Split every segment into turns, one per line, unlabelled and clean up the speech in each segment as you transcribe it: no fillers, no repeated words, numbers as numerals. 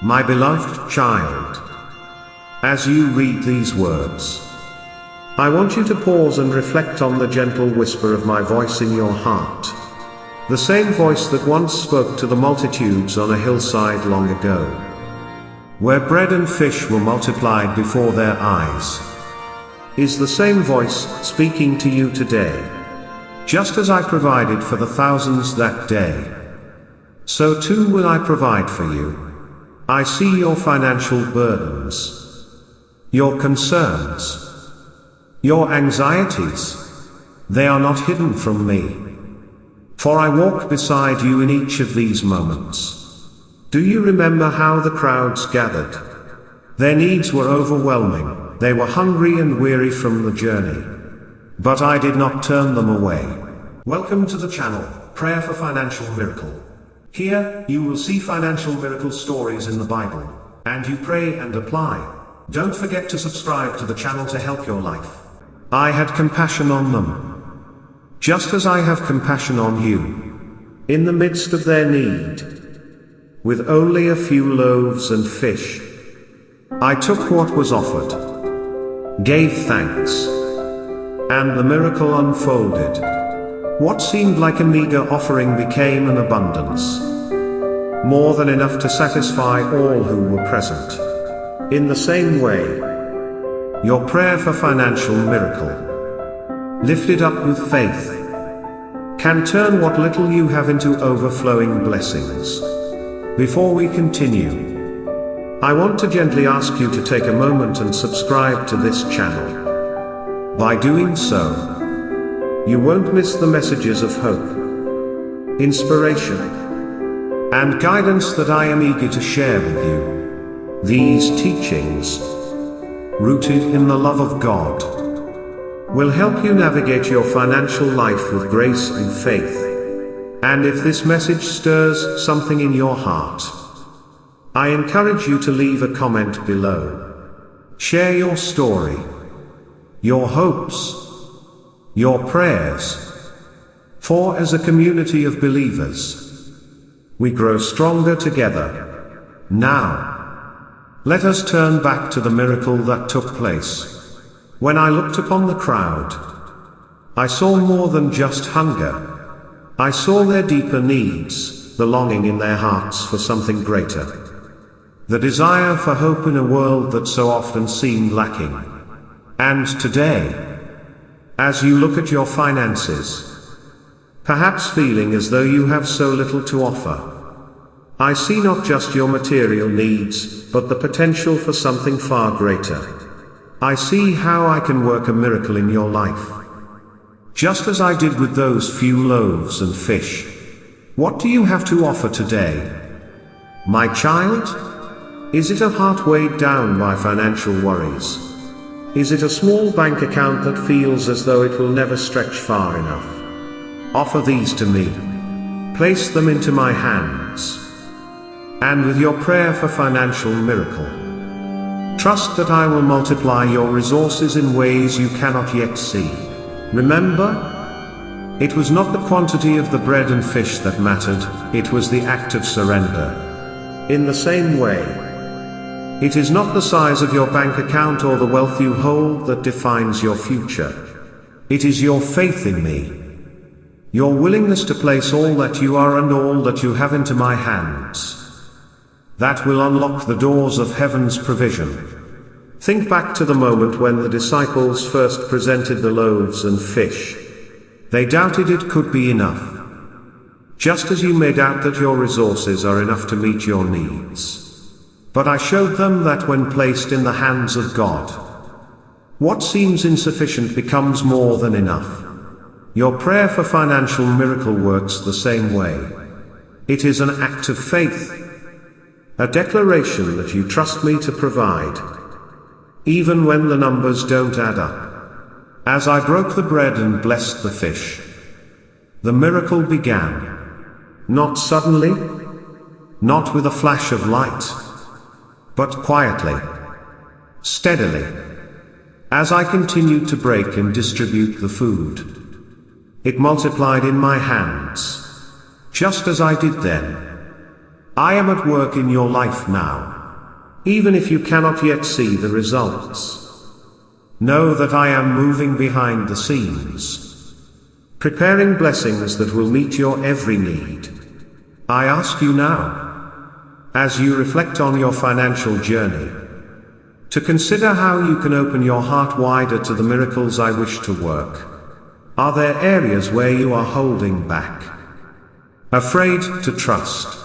My beloved child, as you read these words, I want you to pause and reflect on the gentle whisper of my voice in your heart. The same voice that once spoke to the multitudes on a hillside long ago, where bread and fish were multiplied before their eyes, is the same voice speaking to you today. Just as I provided for the thousands that day, so too will I provide for you. I see your financial burdens, your concerns, your anxieties. They are not hidden from me, for I walk beside you in each of these moments. Do you remember how the crowds gathered? Their needs were overwhelming, they were hungry and weary from the journey. But I did not turn them away. Welcome to the channel, Prayer for Financial Miracle. Here, you will see financial miracle stories in the Bible, and you pray and apply. Don't forget to subscribe to the channel to help your life. I had compassion on them, just as I have compassion on you. In the midst of their need, with only a few loaves and fish, I took what was offered, gave thanks, and the miracle unfolded. What seemed like a meager offering became an abundance, more than enough to satisfy all who were present. In the same way, your prayer for financial miracle, lifted up with faith, can turn what little you have into overflowing blessings. Before we continue, I want to gently ask you to take a moment and subscribe to this channel. By doing so, you won't miss the messages of hope, inspiration, and guidance that I am eager to share with you. These teachings, rooted in the love of God, will help you navigate your financial life with grace and faith. And if this message stirs something in your heart, I encourage you to leave a comment below. Share your story, your hopes, your prayers. For as a community of believers, we grow stronger together. Now, let us turn back to the miracle that took place. When I looked upon the crowd, I saw more than just hunger. I saw their deeper needs, the longing in their hearts for something greater, the desire for hope in a world that so often seemed lacking. And today, as you look at your finances, perhaps feeling as though you have so little to offer, I see not just your material needs, but the potential for something far greater. I see how I can work a miracle in your life, just as I did with those few loaves and fish. What do you have to offer today, my child? Is it a heart weighed down by financial worries? Is it a small bank account that feels as though it will never stretch far enough? Offer these to me. Place them into my hands. And with your prayer for financial miracle, trust that I will multiply your resources in ways you cannot yet see. Remember, it was not the quantity of the bread and fish that mattered, it was the act of surrender. In the same way, it is not the size of your bank account or the wealth you hold that defines your future. It is your faith in me, your willingness to place all that you are and all that you have into my hands, that will unlock the doors of heaven's provision. Think back to the moment when the disciples first presented the loaves and fish. They doubted it could be enough, just as you may doubt that your resources are enough to meet your needs. But I showed them that when placed in the hands of God, what seems insufficient becomes more than enough. Your prayer for financial miracle works the same way. It is an act of faith, a declaration that you trust me to provide, even when the numbers don't add up. As I broke the bread and blessed the fish, the miracle began. Not suddenly, not with a flash of light, but quietly, steadily. As I continued to break and distribute the food, it multiplied in my hands, just as I did then. I am at work in your life now. Even if you cannot yet see the results, know that I am moving behind the scenes, preparing blessings that will meet your every need. I ask you now, as you reflect on your financial journey, to consider how you can open your heart wider to the miracles I wish to work. Are there areas where you are holding back, afraid to trust?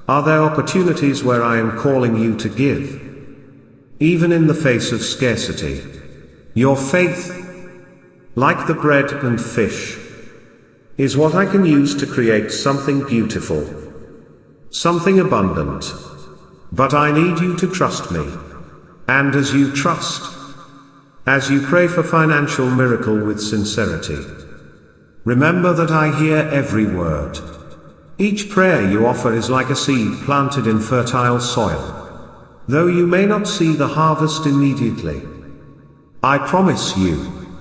Are there opportunities where I am calling you to give, even in the face of scarcity? Your faith, like the bread and fish, is what I can use to create something beautiful, something abundant. But I need you to trust me. And as you trust, as you pray for financial miracle with sincerity, remember that I hear every word. Each prayer you offer is like a seed planted in fertile soil. Though you may not see the harvest immediately, I promise you,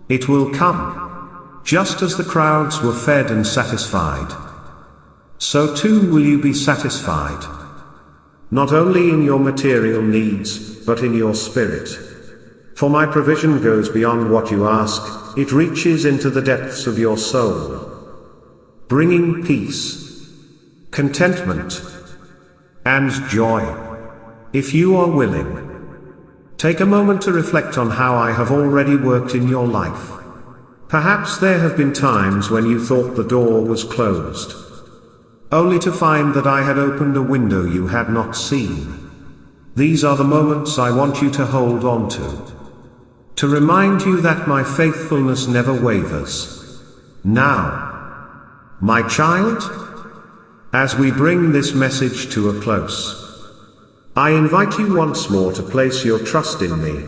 it will come. Just as the crowds were fed and satisfied, so too will you be satisfied. Not only in your material needs, but in your spirit. For my provision goes beyond what you ask, it reaches into the depths of your soul, bringing peace, contentment, and joy. If you are willing, take a moment to reflect on how I have already worked in your life. Perhaps there have been times when you thought the door was closed, only to find that I had opened a window you had not seen. These are the moments I want you to hold on to remind you that my faithfulness never wavers. Now, my child, as we bring this message to a close, I invite you once more to place your trust in me.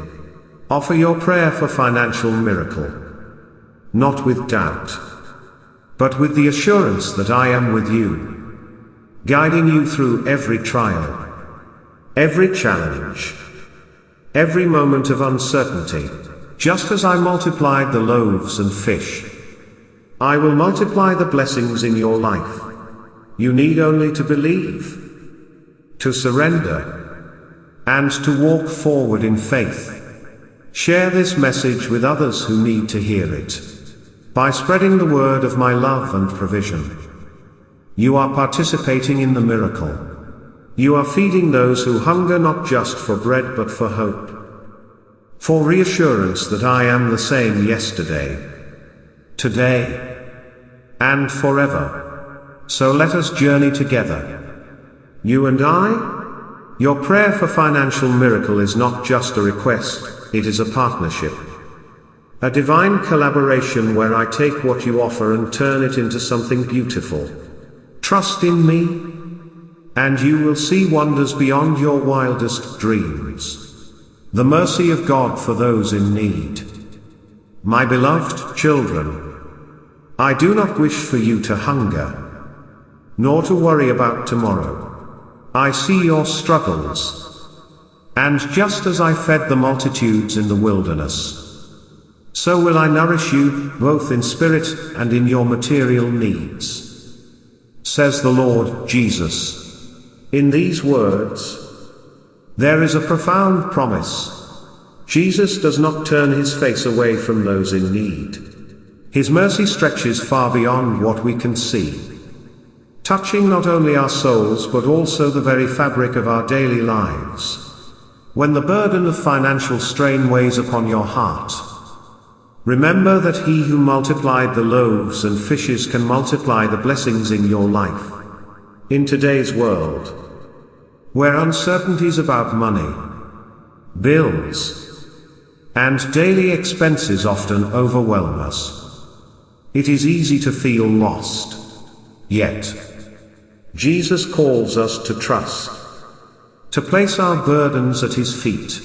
Offer your prayer for financial miracle, not with doubt, but with the assurance that I am with you, guiding you through every trial, every challenge, every moment of uncertainty. Just as I multiplied the loaves and fish, I will multiply the blessings in your life. You need only to believe, to surrender, and to walk forward in faith. Share this message with others who need to hear it. By spreading the word of my love and provision, you are participating in the miracle. You are feeding those who hunger not just for bread but for hope, for reassurance that I am the same yesterday, today, and forever. So let us journey together, you and I. Your prayer for financial miracle is not just a request, it is a partnership. A divine collaboration where I take what you offer and turn it into something beautiful. Trust in me, and you will see wonders beyond your wildest dreams. The mercy of God for those in need. My beloved children, I do not wish for you to hunger, nor to worry about tomorrow. I see your struggles, and just as I fed the multitudes in the wilderness, so will I nourish you, both in spirit and in your material needs, says the Lord Jesus. In these words, there is a profound promise. Jesus does not turn his face away from those in need. His mercy stretches far beyond what we can see, touching not only our souls but also the very fabric of our daily lives. When the burden of financial strain weighs upon your heart, remember that he who multiplied the loaves and fishes can multiply the blessings in your life. In today's world, where uncertainties about money, bills, and daily expenses often overwhelm us, it is easy to feel lost. Yet, Jesus calls us to trust, to place our burdens at his feet.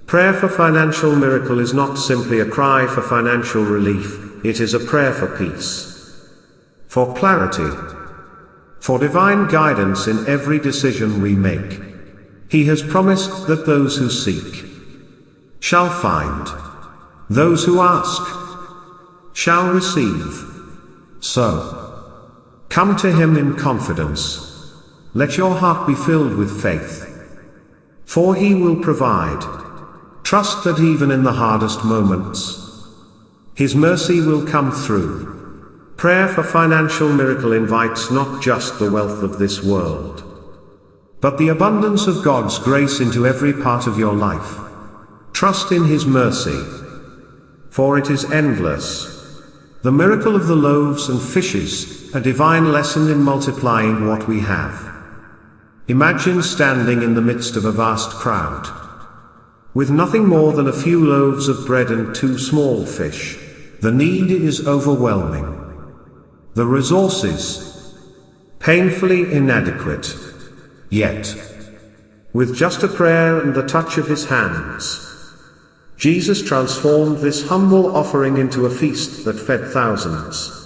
Prayer for financial miracle is not simply a cry for financial relief, it is a prayer for peace, for clarity, for divine guidance in every decision we make. He has promised that those who seek shall find, those who ask shall receive. So, come to him in confidence, Let your heart be filled with faith. For He will provide. Trust that even in the hardest moments, His mercy will come through. Prayer for financial miracle invites not just the wealth of this world, but the abundance of God's grace into every part of your life. Trust in His mercy, for it is endless. The miracle of the loaves and fishes, a divine lesson in multiplying what we have. Imagine standing in the midst of a vast crowd, with nothing more than a few loaves of bread and 2 small fish. The need is overwhelming. The resources, painfully inadequate. Yet, with just a prayer and the touch of His hands, Jesus transformed this humble offering into a feast that fed thousands.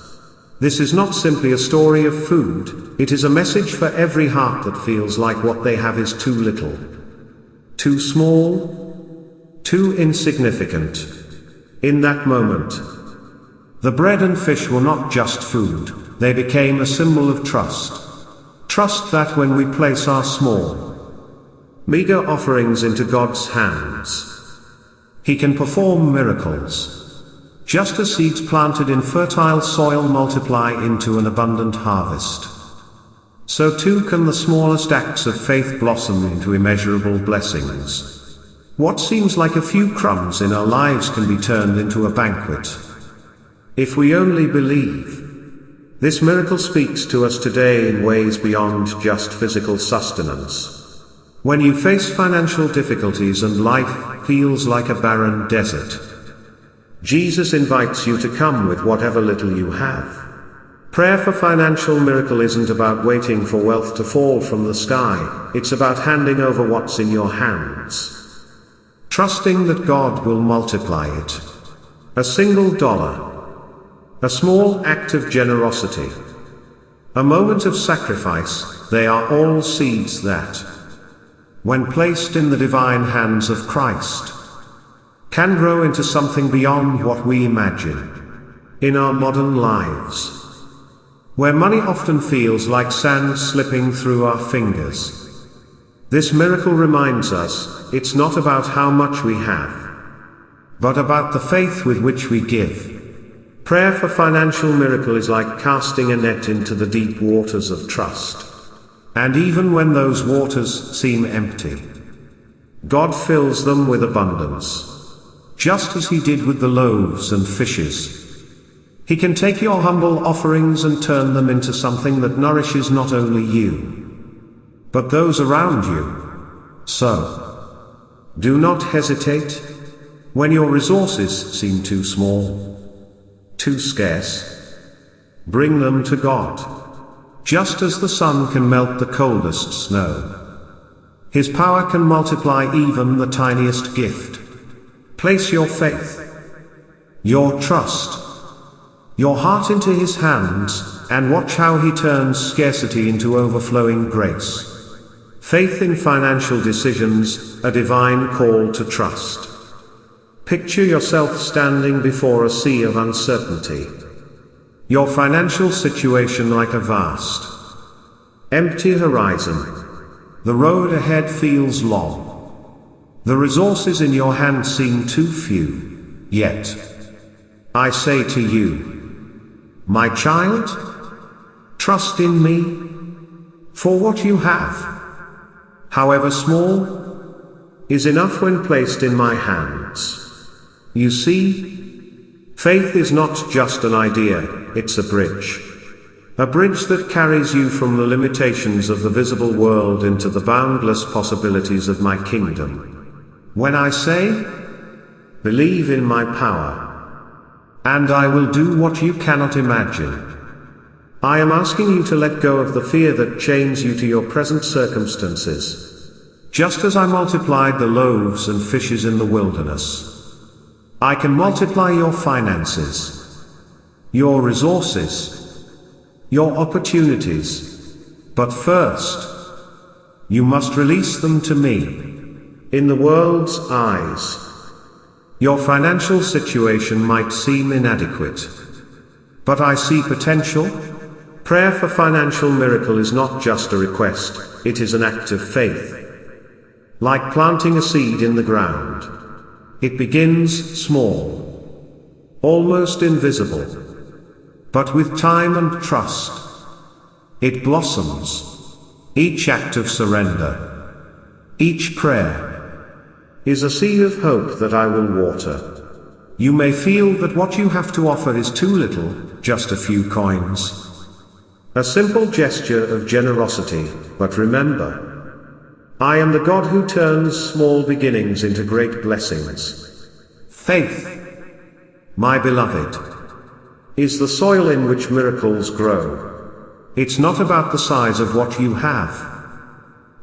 This is not simply a story of food, it is a message for every heart that feels like what they have is too little, too small, too insignificant. In that moment, the bread and fish were not just food, they became a symbol of trust. Trust that when we place our small, meager offerings into God's hands, He can perform miracles. Just as seeds planted in fertile soil multiply into an abundant harvest, so too can the smallest acts of faith blossom into immeasurable blessings. What seems like a few crumbs in our lives can be turned into a banquet, if we only believe. This miracle speaks to us today in ways beyond just physical sustenance. When you face financial difficulties and life feels like a barren desert, Jesus invites you to come with whatever little you have. Prayer for financial miracle isn't about waiting for wealth to fall from the sky, it's about handing over what's in your hands, trusting that God will multiply it. A single dollar, a small act of generosity, a moment of sacrifice, they are all seeds that, when placed in the divine hands of Christ, can grow into something beyond what we imagine. In our modern lives, where money often feels like sand slipping through our fingers, this miracle reminds us, it's not about how much we have, but about the faith with which we give. Prayer for financial miracle is like casting a net into the deep waters of trust. And even when those waters seem empty, God fills them with abundance. Just as He did with the loaves and fishes, He can take your humble offerings and turn them into something that nourishes not only you, but those around you. So, do not hesitate. When your resources seem too small, too scarce, bring them to God. Just as the sun can melt the coldest snow, His power can multiply even the tiniest gift. Place your faith, your trust, your heart into His hands, and watch how He turns scarcity into overflowing grace. Faith in financial decisions, a divine call to trust. Picture yourself standing before a sea of uncertainty. Your financial situation like a vast, empty horizon. The road ahead feels long. The resources in your hand seem too few. Yet, I say to you, my child, trust in me, for what you have, however small, is enough when placed in my hands. You see, faith is not just an idea, it's a bridge. A bridge that carries you from the limitations of the visible world into the boundless possibilities of my kingdom. When I say, believe in my power, and I will do what you cannot imagine, I am asking you to let go of the fear that chains you to your present circumstances. Just as I multiplied the loaves and fishes in the wilderness, I can multiply your finances, your resources, your opportunities. But first, you must release them to me. In the world's eyes, your financial situation might seem inadequate. But I see potential, Prayer for financial miracle is not just a request, it is an act of faith. Like planting a seed in the ground. It begins small, almost invisible. But with time and trust, it blossoms. Each act of surrender, each prayer, is a seed of hope that I will water. You may feel that what you have to offer is too little, just a few coins. A simple gesture of generosity, but remember, I am the God who turns small beginnings into great blessings. Faith, my beloved, is the soil in which miracles grow. It's not about the size of what you have,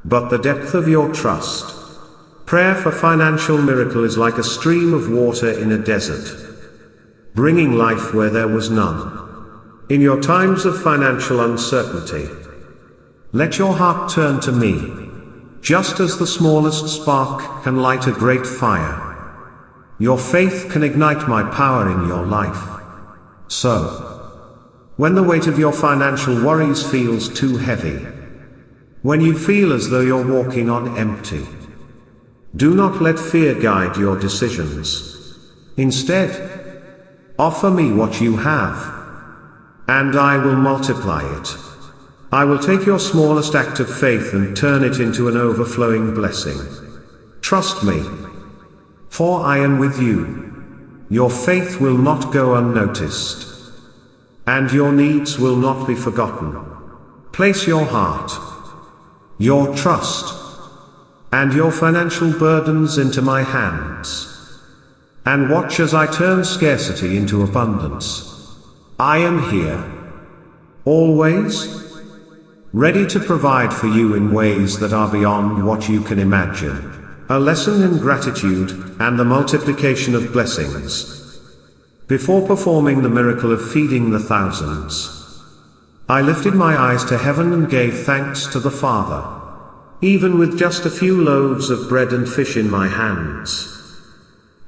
but the depth of your trust. Prayer for financial miracle is like a stream of water in a desert, bringing life where there was none. In your times of financial uncertainty, let your heart turn to me. Just as the smallest spark can light a great fire, your faith can ignite my power in your life. So, when the weight of your financial worries feels too heavy, when you feel as though you're walking on empty, do not let fear guide your decisions. Instead, offer me what you have, and I will multiply it. I will take your smallest act of faith and turn it into an overflowing blessing. Trust me, for I am with you. Your faith will not go unnoticed, and your needs will not be forgotten. Place your heart, your trust, and your financial burdens into my hands, and watch as I turn scarcity into abundance. I am here, always, ready to provide for you in ways that are beyond what you can imagine. A lesson in gratitude and the multiplication of blessings. Before performing the miracle of feeding the thousands, I lifted my eyes to heaven and gave thanks to the Father, even with just a few loaves of bread and fish in my hands.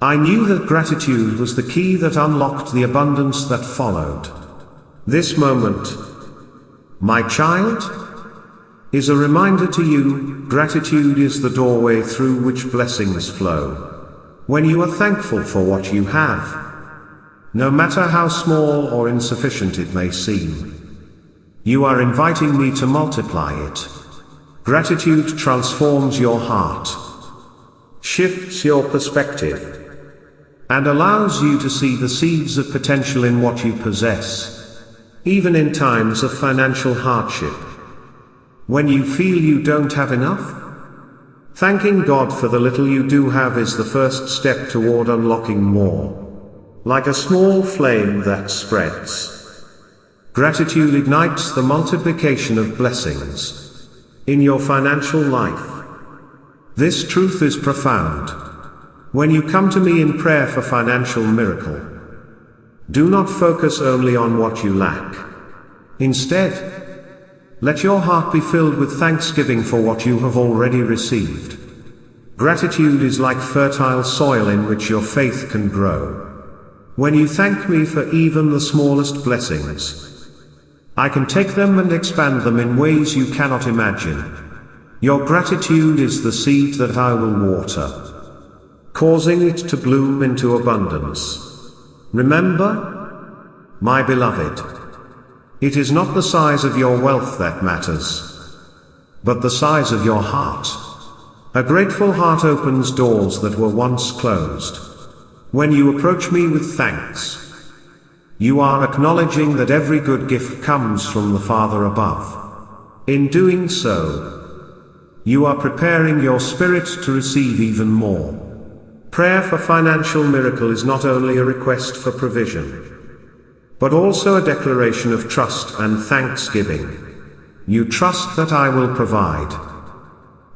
I knew that gratitude was the key that unlocked the abundance that followed. This moment, my child, is a reminder to you, gratitude is the doorway through which blessings flow. When you are thankful for what you have, no matter how small or insufficient it may seem, you are inviting me to multiply it. Gratitude transforms your heart, shifts your perspective, and allows you to see the seeds of potential in what you possess. Even in times of financial hardship, when you feel you don't have enough, thanking God for the little you do have is the first step toward unlocking more. Like a small flame that spreads, gratitude ignites the multiplication of blessings in your financial life. This truth is profound. When you come to me in prayer for financial miracle, do not focus only on what you lack. Instead, let your heart be filled with thanksgiving for what you have already received. Gratitude is like fertile soil in which your faith can grow. When you thank me for even the smallest blessings, I can take them and expand them in ways you cannot imagine. Your gratitude is the seed that I will water, causing it to bloom into abundance. Remember, my beloved, it is not the size of your wealth that matters, but the size of your heart. A grateful heart opens doors that were once closed. When you approach me with thanks, you are acknowledging that every good gift comes from the Father above. In doing so, you are preparing your spirit to receive even more. Prayer for financial miracle is not only a request for provision, but also a declaration of trust and thanksgiving. You trust that I will provide,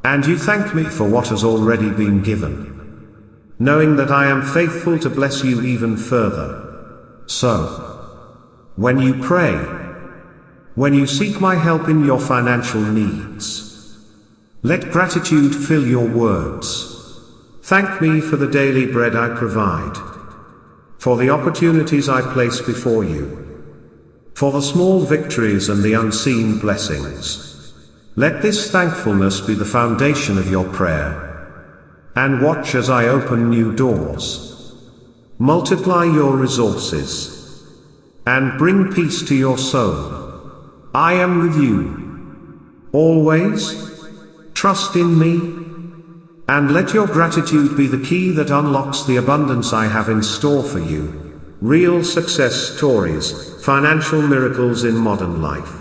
and you thank me for what has already been given, knowing that I am faithful to bless you even further. So, when you pray, when you seek my help in your financial needs, let gratitude fill your words. Thank me for the daily bread I provide, for the opportunities I place before you, for the small victories and the unseen blessings. Let this thankfulness be the foundation of your prayer. And watch as I open new doors. Multiply your resources. And bring peace to your soul. I am with you. Always. Trust in me. And let your gratitude be the key that unlocks the abundance I have in store for you. Real success stories, financial miracles in modern life.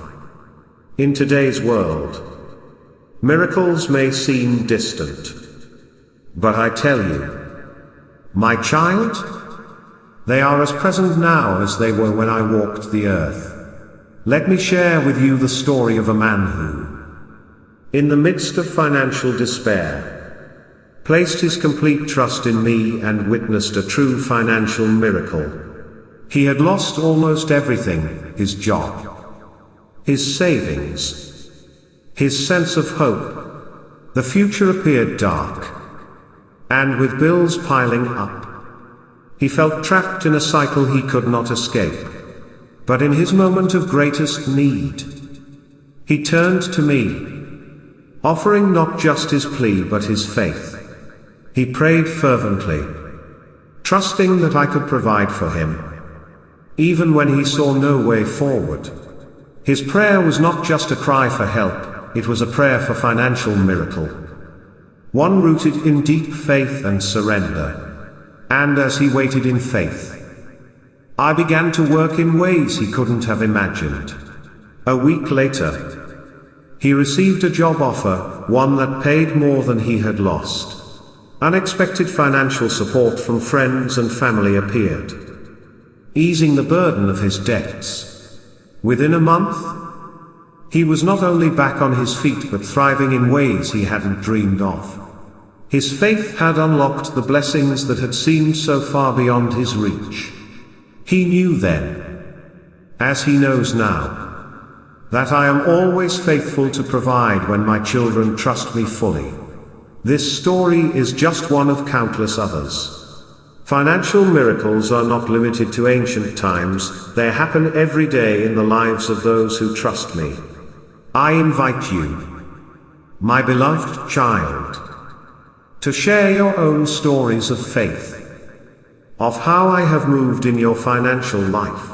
In today's world, miracles may seem distant. But I tell you, my child, they are as present now as they were when I walked the earth. Let me share with you the story of a man who, in the midst of financial despair, placed his complete trust in me and witnessed a true financial miracle. He had lost almost everything: his job, his savings, his sense of hope. The future appeared dark. And with bills piling up, he felt trapped in a cycle he could not escape. But in his moment of greatest need, he turned to me, offering not just his plea but his faith. He prayed fervently, trusting that I could provide for him, even when he saw no way forward. His prayer was not just a cry for help, it was a prayer for financial miracle. One rooted in deep faith and surrender. And as he waited in faith, I began to work in ways he couldn't have imagined. A week later, he received a job offer, one that paid more than he had lost. Unexpected financial support from friends and family appeared, easing the burden of his debts. Within a month, he was not only back on his feet but thriving in ways he hadn't dreamed of. His faith had unlocked the blessings that had seemed so far beyond his reach. He knew then, as he knows now, that I am always faithful to provide when my children trust me fully. This story is just one of countless others. Financial miracles are not limited to ancient times, they happen every day in the lives of those who trust me. I invite you, my beloved child, to share your own stories of faith, of how I have moved in your financial life.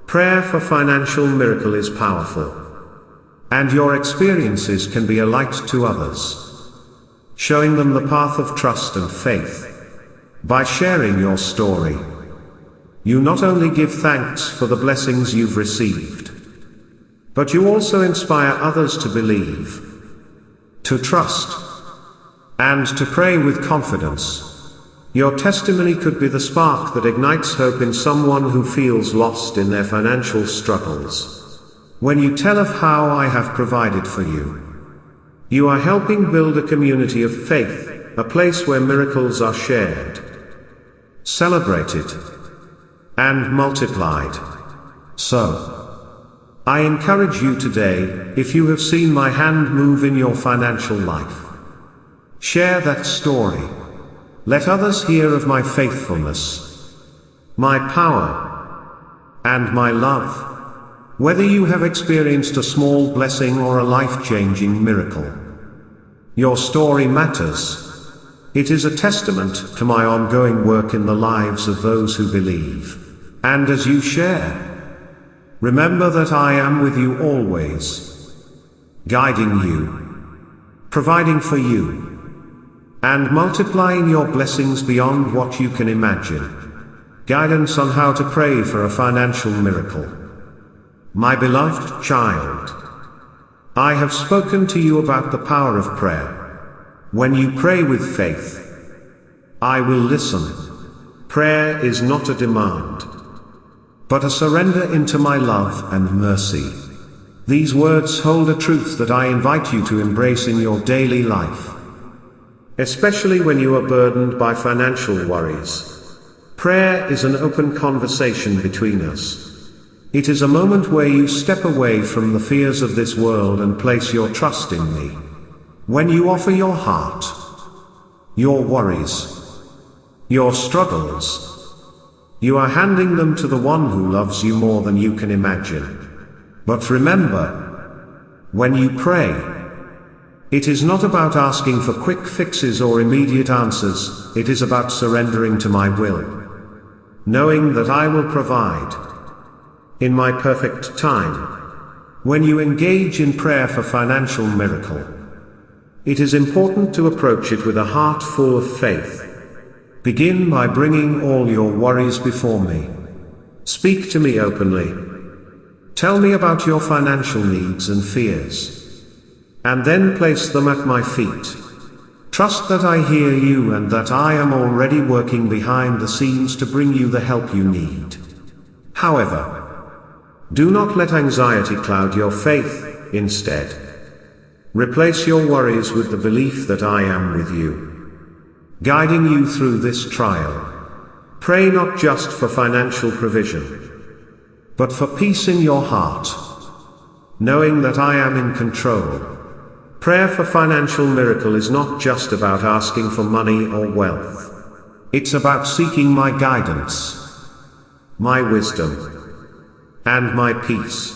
Prayer for financial miracle is powerful, and your experiences can be a light to others, showing them the path of trust and faith. By sharing your story, you not only give thanks for the blessings you've received, but you also inspire others to believe, to trust, and to pray with confidence. Your testimony could be the spark that ignites hope in someone who feels lost in their financial struggles. When you tell of how I have provided for you, you are helping build a community of faith, a place where miracles are shared, celebrated, and multiplied. So, I encourage you today, if you have seen my hand move in your financial life, share that story. Let others hear of my faithfulness, my power, and my love. Whether you have experienced a small blessing or a life-changing miracle, your story matters. It is a testament to my ongoing work in the lives of those who believe. And as you share, remember that I am with you always, guiding you, providing for you, and multiplying your blessings beyond what you can imagine. Guidance on how to pray for a financial miracle. My beloved child, I have spoken to you about the power of prayer. When you pray with faith, I will listen. Prayer is not a demand, but a surrender into my love and mercy. These words hold a truth that I invite you to embrace in your daily life. Especially when you are burdened by financial worries. Prayer is an open conversation between us. It is a moment where you step away from the fears of this world and place your trust in me. When you offer your heart, your worries, your struggles, You are handing them to the one who loves you more than you can imagine. But remember, when you pray, it is not about asking for quick fixes or immediate answers, it is about surrendering to my will, knowing that I will provide in my perfect time. When you engage in prayer for financial miracle, it is important to approach it with a heart full of faith. Begin by bringing all your worries before me. Speak to me openly. Tell me about your financial needs and fears, and then place them at my feet. Trust that I hear you and that I am already working behind the scenes to bring you the help you need. However, do not let anxiety cloud your faith. Instead, replace your worries with the belief that I am with you, guiding you through this trial. Pray not just for financial provision, but for peace in your heart, knowing that I am in control. Prayer for financial miracle is not just about asking for money or wealth. It's about seeking my guidance, my wisdom, and my peace.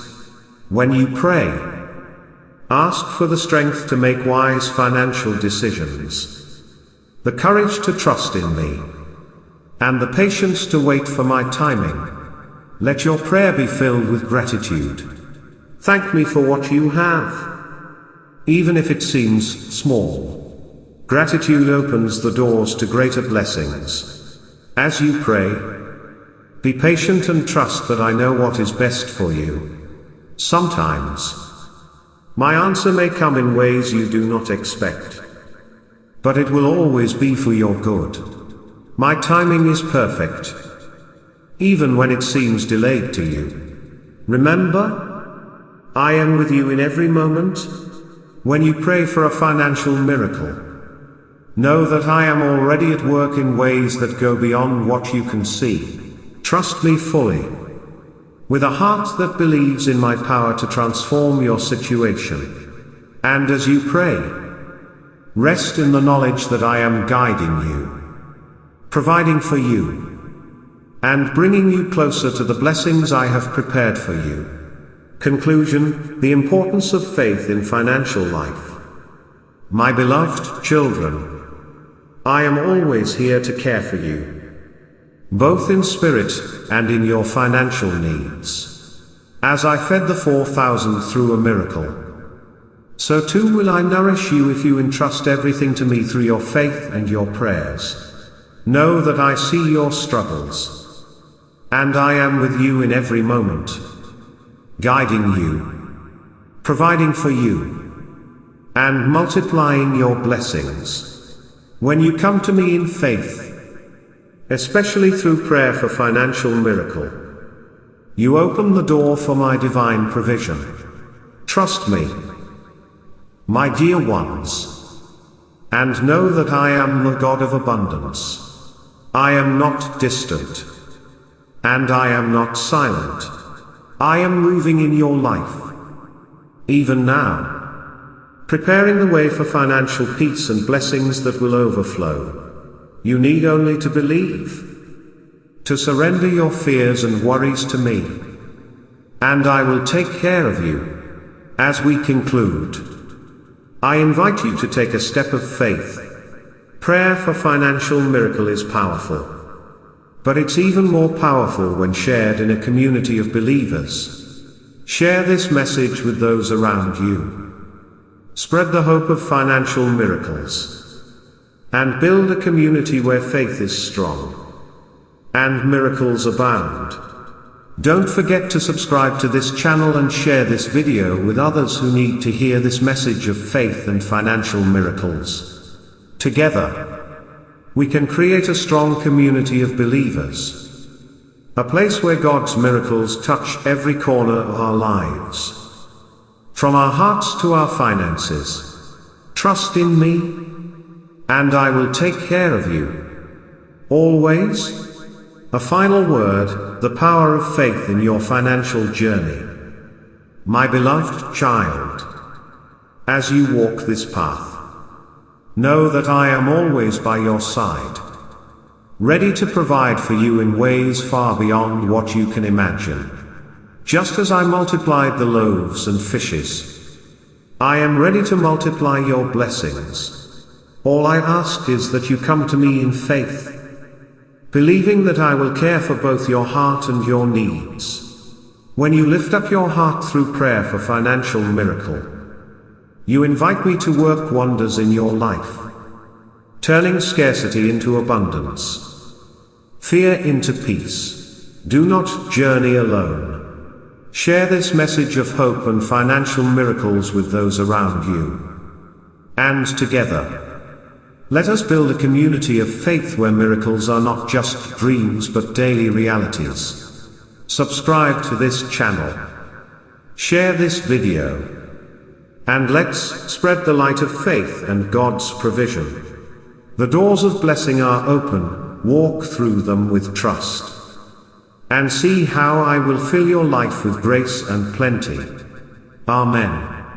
When you pray, ask for the strength to make wise financial decisions, the courage to trust in me, and the patience to wait for my timing. Let your prayer be filled with gratitude. Thank me for what you have, even if it seems small. Gratitude opens the doors to greater blessings. As you pray, be patient and trust that I know what is best for you. Sometimes, my answer may come in ways you do not expect, but it will always be for your good. My timing is perfect, even when it seems delayed to you. Remember, I am with you in every moment. When you pray for a financial miracle, know that I am already at work in ways that go beyond what you can see. Trust me fully, with a heart that believes in my power to transform your situation. And as you pray, rest in the knowledge that I am guiding you, providing for you, and bringing you closer to the blessings I have prepared for you. Conclusion: the importance of faith in financial life. My beloved children, I am always here to care for you, both in spirit and in your financial needs. As I fed the 4,000 through a miracle, so too will I nourish you if you entrust everything to me through your faith and your prayers. Know that I see your struggles, and I am with you in every moment, guiding you, providing for you, and multiplying your blessings. When you come to me in faith, especially through prayer for financial miracle, you open the door for my divine provision. Trust me, my dear ones, and know that I am the God of abundance. I am not distant, and I am not silent. I am moving in your life, even now, preparing the way for financial peace and blessings that will overflow. You need only to believe, to surrender your fears and worries to me, and I will take care of you. As we conclude, I invite you to take a step of faith. Prayer for financial miracle is powerful, but it's even more powerful when shared in a community of believers. Share this message with those around you. Spread the hope of financial miracles, and build a community where faith is strong and miracles abound. Don't forget to subscribe to this channel and share this video with others who need to hear this message of faith and financial miracles. Together, we can create a strong community of believers, a place where God's miracles touch every corner of our lives. From our hearts to our finances, trust in me, and I will take care of you. Always. A final word: the power of faith in your financial journey. My beloved child, as you walk this path, know that I am always by your side, ready to provide for you in ways far beyond what you can imagine. Just as I multiplied the loaves and fishes, I am ready to multiply your blessings. All I ask is that you come to me in faith, believing that I will care for both your heart and your needs. When you lift up your heart through prayer for financial miracle, you invite me to work wonders in your life, turning scarcity into abundance, fear into peace. Do not journey alone. Share this message of hope and financial miracles with those around you. And together, let us build a community of faith where miracles are not just dreams but daily realities. Subscribe to this channel, share this video, and let's spread the light of faith and God's provision. The doors of blessing are open, walk through them with trust, and see how I will fill your life with grace and plenty. Amen.